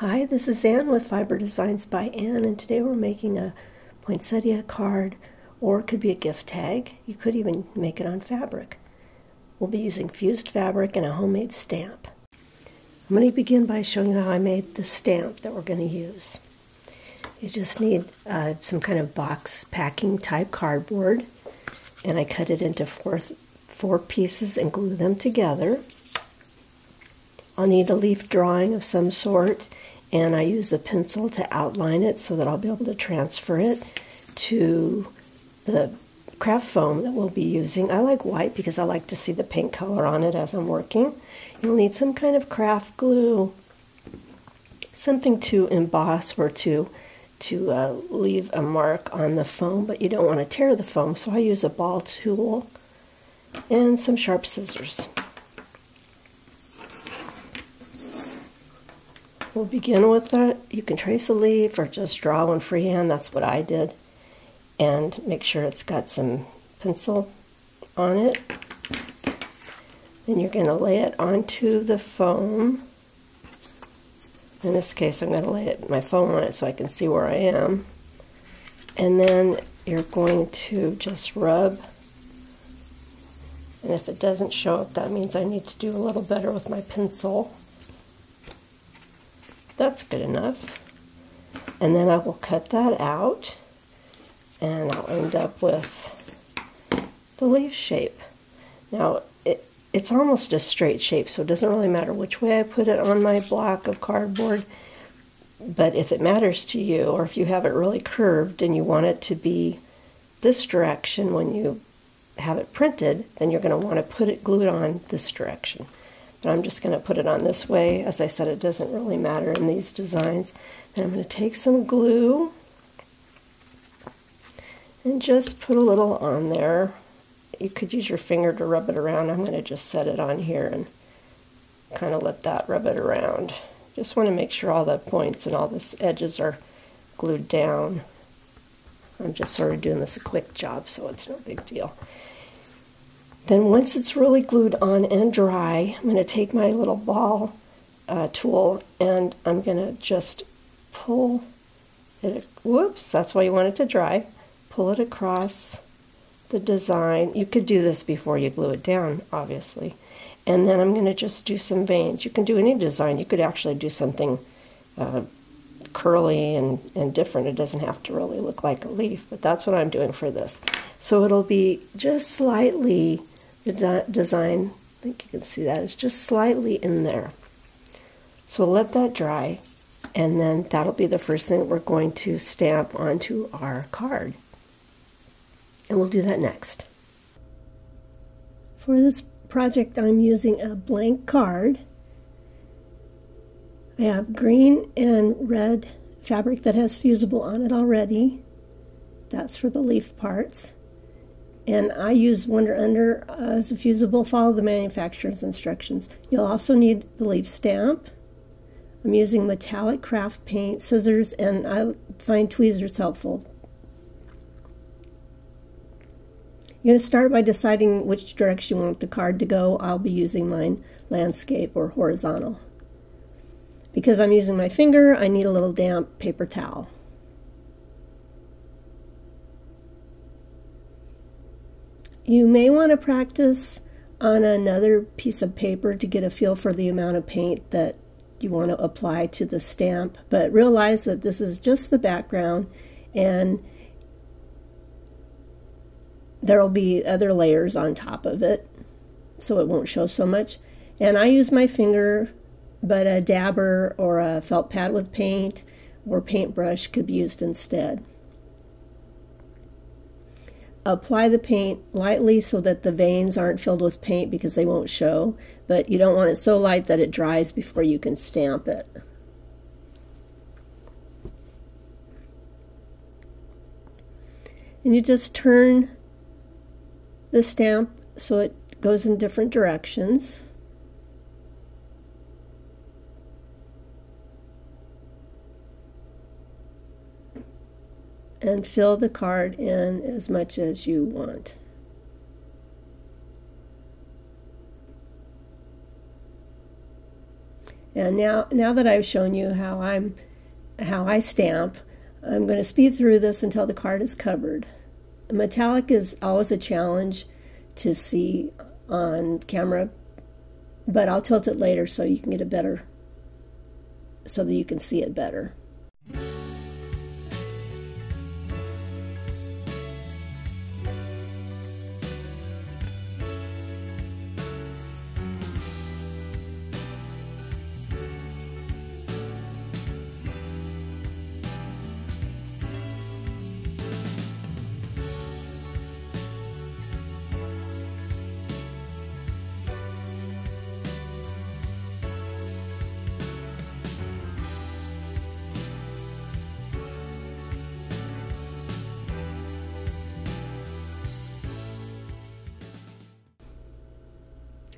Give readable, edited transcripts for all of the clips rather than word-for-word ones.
Hi, this is Ann with Fiber Designs by Ann, and today we're making a poinsettia card, or it could be a gift tag. You could even make it on fabric. We'll be using fused fabric and a homemade stamp. I'm going to begin by showing you how I made the stamp that we're going to use. You just need some kind of box packing type cardboard, and I cut it into four pieces and glue them together. I'll need a leaf drawing of some sort, and I use a pencil to outline it so that I'll be able to transfer it to the craft foam that we'll be using. I like white because I like to see the paint color on it as I'm working. You'll need some kind of craft glue, something to emboss or to leave a mark on the foam, but you don't want to tear the foam, so I use a ball tool and some sharp scissors. We'll begin with that. You can trace a leaf or just draw one freehand. That's what I did. And make sure it's got some pencil on it. Then you're going to lay it onto the foam. In this case, I'm going to lay my foam on it so I can see where I am. And then you're going to just rub. And if it doesn't show up, that means I need to do a little better with my pencil. That's good enough. And then I will cut that out, and I'll end up with the leaf shape. Now, it's almost a straight shape, so it doesn't really matter which way I put it on my block of cardboard. But if it matters to you, or if you have it really curved and you want it to be this direction when you have it printed, then you're going to want to glue it on this direction. But I'm just going to put it on this way. As I said, it doesn't really matter in these designs. And I'm going to take some glue and just put a little on there. You could use your finger to rub it around. I'm going to just set it on here and kind of let that rub it around. Just want to make sure all the points and all the edges are glued down. I'm just sort of doing this a quick job, so it's no big deal. Then once it's really glued on and dry, I'm going to take my little ball tool and I'm going to just pull it, whoops, that's why you want it to dry, pull it across the design. You could do this before you glue it down, obviously. And then I'm going to just do some veins. You can do any design. You could actually do something curly and different. It doesn't have to really look like a leaf, but that's what I'm doing for this. So it'll be just slightly, the design, I think you can see that, it's just slightly in there. So we'll let that dry, and then that'll be the first thing that we're going to stamp onto our card. And we'll do that next. For this project, I'm using a blank card. I have green and red fabric that has fusible on it already. That's for the leaf parts. And I use Wonder Under as a fusible. Follow the manufacturer's instructions. You'll also need the leaf stamp. I'm using metallic craft paint, scissors, and I find tweezers helpful. You're going to start by deciding which direction you want the card to go. I'll be using mine landscape or horizontal. Because I'm using my finger, I need a little damp paper towel. You may want to practice on another piece of paper to get a feel for the amount of paint that you want to apply to the stamp, but realize that this is just the background and there will be other layers on top of it, so it won't show so much. And I use my finger, but a dabber or a felt pad with paint or paintbrush could be used instead. Apply the paint lightly so that the veins aren't filled with paint because they won't show, but you don't want it so light that it dries before you can stamp it. And you just turn the stamp so it goes in different directions. And fill the card in as much as you want. And now that I've shown you how I stamp, I'm going to speed through this until the card is covered. Metallic is always a challenge to see on camera, but I'll tilt it later so you can get so that you can see it better.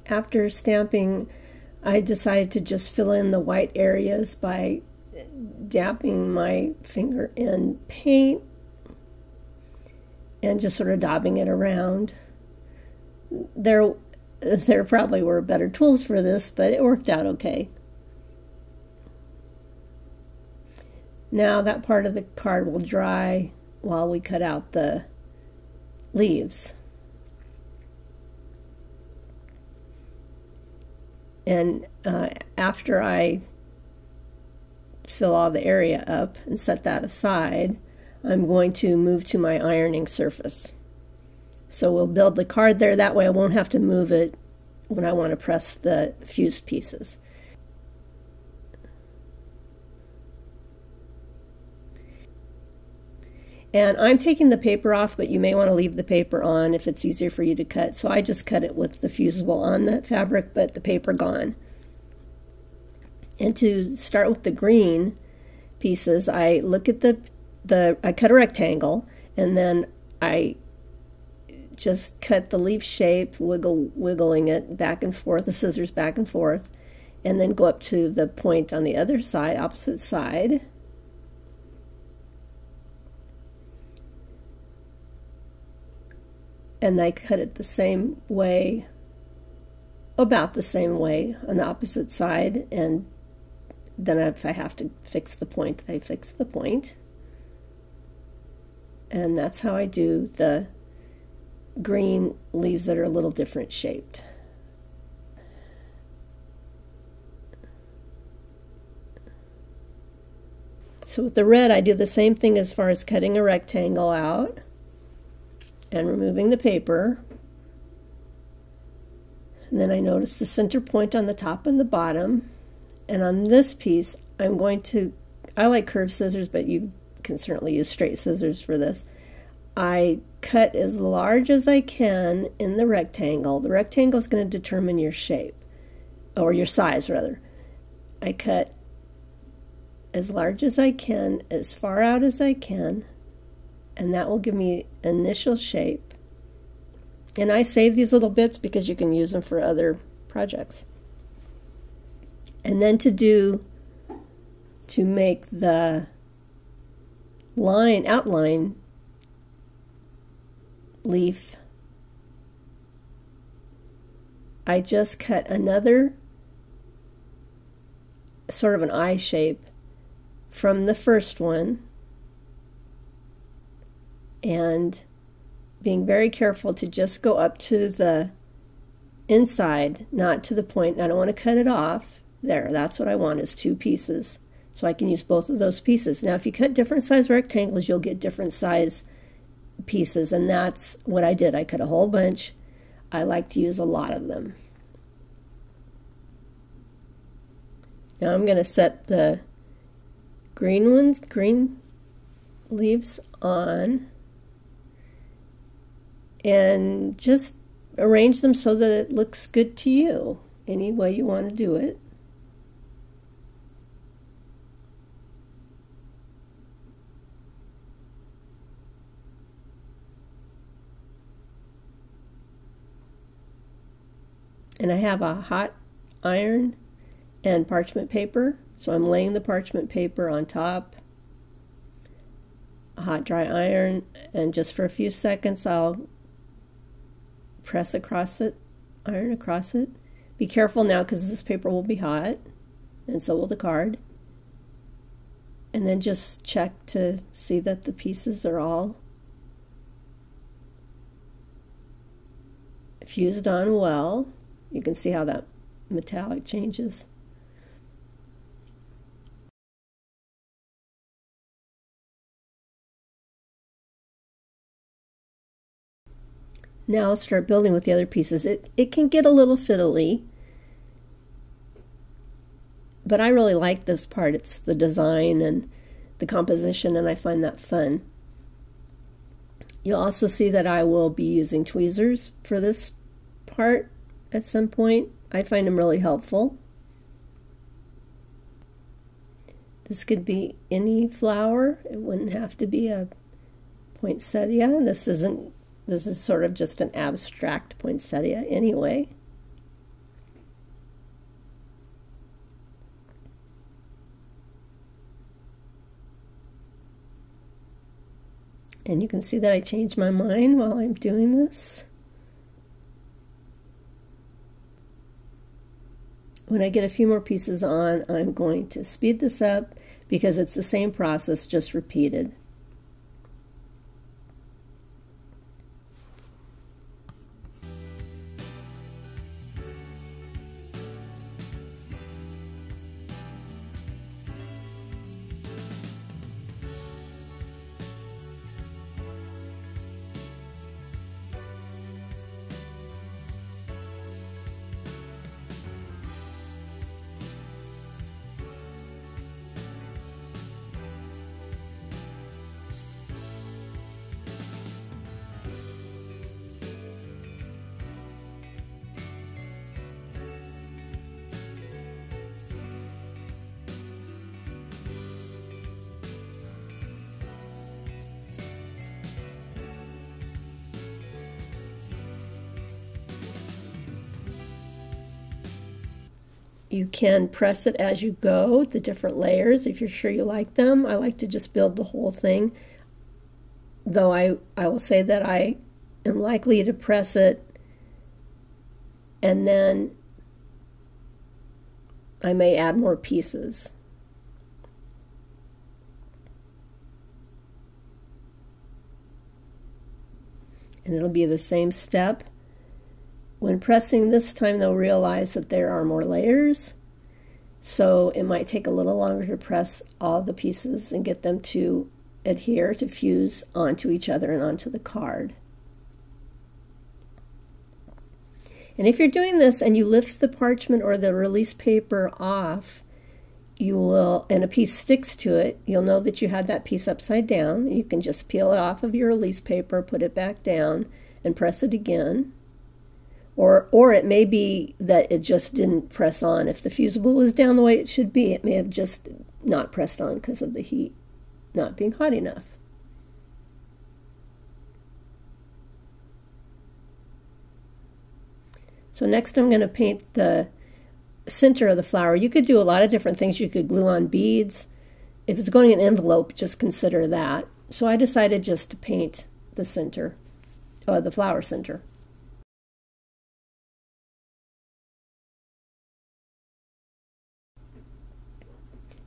After stamping, I decided to just fill in the white areas by dabbing my finger in paint and just sort of daubing it around. There probably were better tools for this, but it worked out okay. Now that part of the card will dry while we cut out the leaves. And after I fill all the area up and set that aside, I'm going to move to my ironing surface. So we'll build the card there, that way I won't have to move it when I want to press the fused pieces. And I'm taking the paper off, but you may want to leave the paper on if it's easier for you to cut. So I just cut it with the fusible on the fabric, but the paper gone. And to start with the green pieces, I look at I cut a rectangle, and then I just cut the leaf shape, wiggling it back and forth, the scissors back and forth, and then go up to the point on the other side, opposite side. And I cut it the same way, about the same way on the opposite side, and then if I have to fix the point, I fix the point. And that's how I do the green leaves that are a little different shaped. So with the red, I do the same thing as far as cutting a rectangle out and removing the paper. And then I notice the center point on the top and the bottom. And on this piece, I like curved scissors, but you can certainly use straight scissors for this. I cut as large as I can in the rectangle. The rectangle is going to determine your shape, or your size rather. I cut as large as I can, as far out as I can, and that will give me initial shape. And I save these little bits because you can use them for other projects. And then to make the outline leaf, I just cut another sort of an eye shape from the first one, and being very careful to just go up to the inside, not to the point. I don't want to cut it off. There, that's what I want, is two pieces. So I can use both of those pieces. Now if you cut different size rectangles, you'll get different size pieces, and that's what I did. I cut a whole bunch. I like to use a lot of them. Now I'm going to set the green leaves on, and just arrange them so that it looks good to you, any way you want to do it. And I have a hot iron and parchment paper, so I'm laying the parchment paper on top, a hot dry iron, and just for a few seconds I'll press across it, iron across it. Be careful now because this paper will be hot. and so will the card. And then just check to see that the pieces are all fused on well. You can see how that metallic changes. Now I'll start building with the other pieces. It can get a little fiddly, but I really like this part. It's the design and the composition, and I find that fun. You'll also see that I will be using tweezers for this part at some point. I find them really helpful. This could be any flower. It wouldn't have to be a poinsettia. This is sort of just an abstract poinsettia anyway. And you can see that I change my mind while I'm doing this. When I get a few more pieces on, I'm going to speed this up because it's the same process, just repeated. You can press it as you go, the different layers, if you're sure you like them. I like to just build the whole thing, though I will say that I am likely to press it and then I may add more pieces. And it'll be the same step. When pressing this time, they'll realize that there are more layers, so it might take a little longer to press all the pieces and get them to adhere, to fuse onto each other and onto the card. And if you're doing this and you lift the parchment or the release paper off, you will, and a piece sticks to it, you'll know that you had that piece upside down. You can just peel it off of your release paper, put it back down, and press it again. Or it may be that it just didn't press on. If the fusible was down the way it should be, it may have just not pressed on because of the heat not being hot enough. So next I'm going to paint the center of the flower. You could do a lot of different things. You could glue on beads. If it's going in an envelope, just consider that. So I decided just to paint the center, or the flower center.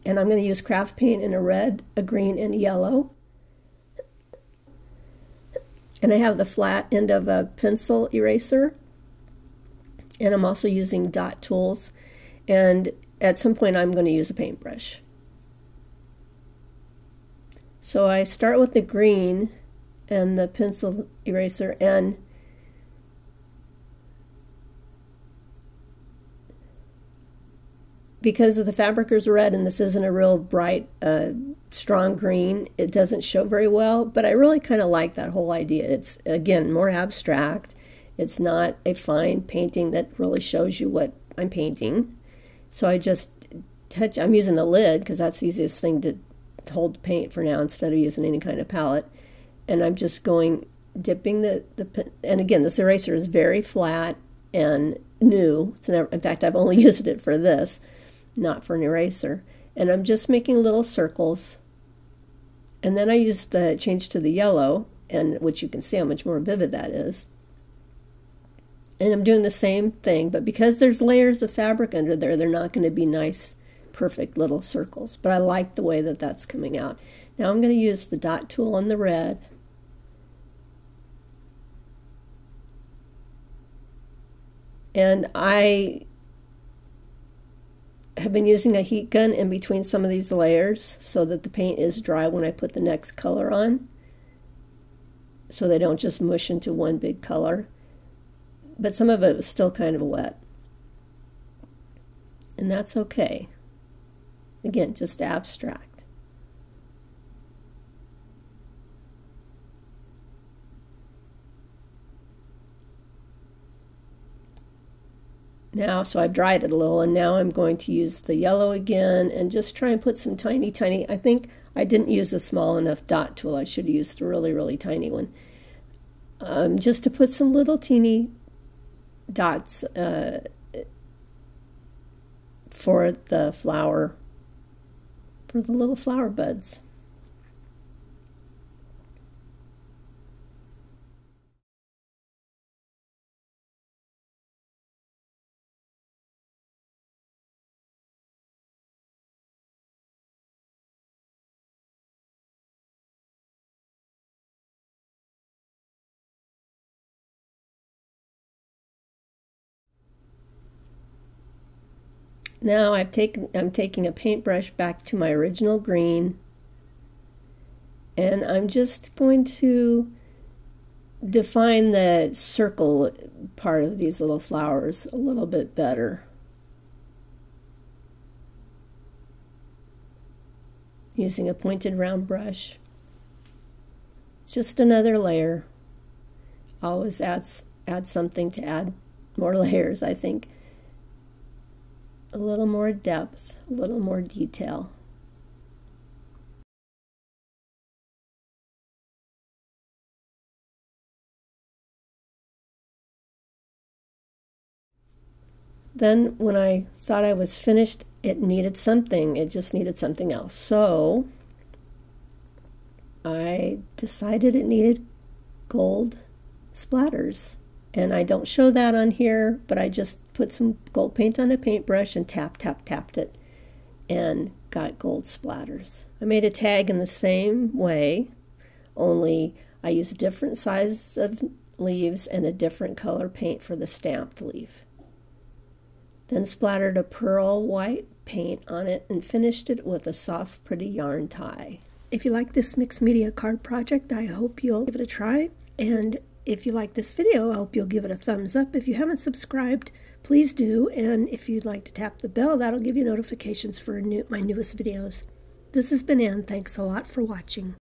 And I'm going to use craft paint in a red, a green, and a yellow. And I have the flat end of a pencil eraser. And I'm also using dot tools. And at some point I'm going to use a paintbrush. So I start with the green and the pencil eraser, and because the fabric is red and this isn't a real bright, strong green, it doesn't show very well, but I really kind of like that whole idea. It's, again, more abstract. It's not a fine painting that really shows you what I'm painting. So I just touch, I'm using the lid because that's the easiest thing to hold the paint for now instead of using any kind of palette. And I'm just dipping and again, this eraser is very flat and new. It's never, in fact, I've only used it for this, not for an eraser. And I'm just making little circles. And then I use change to the yellow, and which you can see how much more vivid that is. And I'm doing the same thing, but because there's layers of fabric under there, they're not going to be nice, perfect little circles, but I like the way that that's coming out. Now I'm going to use the dot tool on the red. And I have been using a heat gun in between some of these layers so that the paint is dry when I put the next color on, so they don't just mush into one big color. But some of it was still kind of wet. And that's okay. Again, just abstract. Now, so I've dried it a little, and now I'm going to use the yellow again and just try and put some tiny, I think I didn't use a small enough dot tool. I should have used a really, really tiny one. Just to put some little teeny dots for the flower, for the little flower buds. Now I'm taking a paintbrush back to my original green, and I'm just going to define the circle part of these little flowers a little bit better. Using a pointed round brush. It's just another layer. Always add something to add more layers, I think. A little more depth, a little more detail. Then when I thought I was finished, it needed something. It just needed something else. So I decided it needed gold splatters. And I don't show that on here, but I just put some gold paint on a paintbrush and tapped it and got gold splatters. I made a tag in the same way, only I used different sizes of leaves and a different color paint for the stamped leaf. Then splattered a pearl white paint on it and finished it with a soft, pretty yarn tie. If you like this mixed media card project, I hope you'll give it a try. And if you like this video, I hope you'll give it a thumbs up. If you haven't subscribed, please do. And if you'd like to tap the bell, that'll give you notifications for my newest videos. This has been Ann. Thanks a lot for watching.